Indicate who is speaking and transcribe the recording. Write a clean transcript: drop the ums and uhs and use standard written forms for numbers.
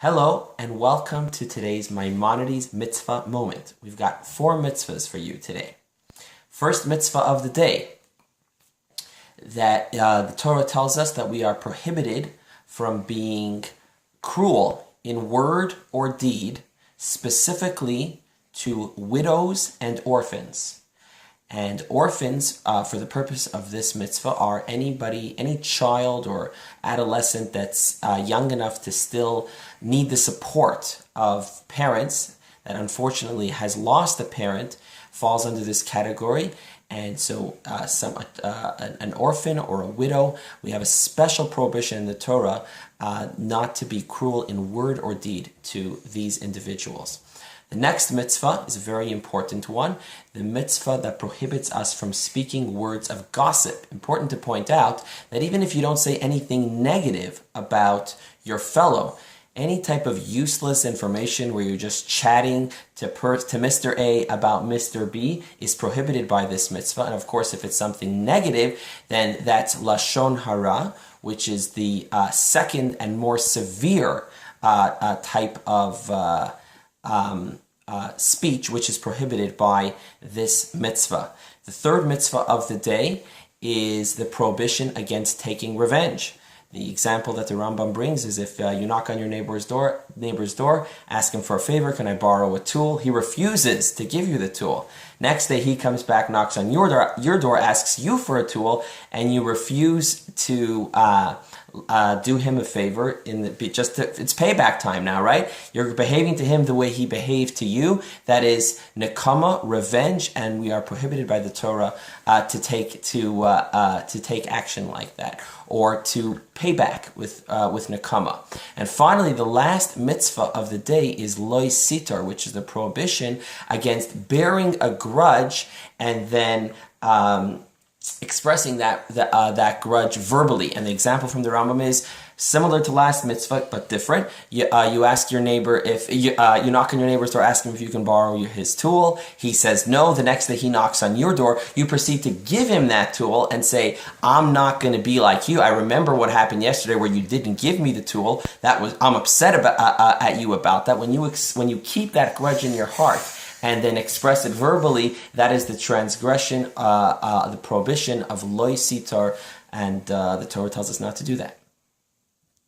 Speaker 1: Hello and welcome to today's Maimonides Mitzvah Moment. We've got 4 mitzvahs for you today. First mitzvah of the day, that the Torah tells us that we are prohibited from being cruel in word or deed, specifically to widows and orphans. And orphans, for the purpose of this mitzvah, are any child or adolescent that's young enough to still need the support of parents that unfortunately has lost a parent, falls under this category. And so an orphan or a widow, we have a special prohibition in the Torah not to be cruel in word or deed to these individuals. The next mitzvah is a very important one, the mitzvah that prohibits us from speaking words of gossip. Important to point out that even if you don't say anything negative about your fellow, any type of useless information where you're just chatting to Mr. A about Mr. B is prohibited by this mitzvah. And of course, if it's something negative, then that's lashon hara, which is the second and more severe type of speech, which is prohibited by this mitzvah. The third mitzvah of the day is the prohibition against taking revenge. The example that the Rambam brings is if you knock on your neighbor's door, ask him for a favor, can I borrow a tool? He refuses to give you the tool. Next day he comes back, knocks on your door, asks you for a tool, and you refuse to do him a favor. It's payback time now, right? You're behaving to him the way he behaved to you. That is nekama, revenge, and we are prohibited by the Torah to take action like that, or to pay back with nekama. And finally, the last mitzvah of the day is loy sitar, which is the prohibition against bearing a grudge and then expressing that grudge verbally. And the example from the Rambam is similar to last mitzvah, but different. You ask your neighbor if you knock on your neighbor's door, ask him if you can borrow his tool. He says no. The next day he knocks on your door. You proceed to give him that tool and say, "I'm not going to be like you. I remember what happened yesterday where you didn't give me the tool. I'm upset at you about that." When you keep that grudge in your heart and then express it verbally, that is the transgression, the prohibition of loy sitar, and the Torah tells us not to do that.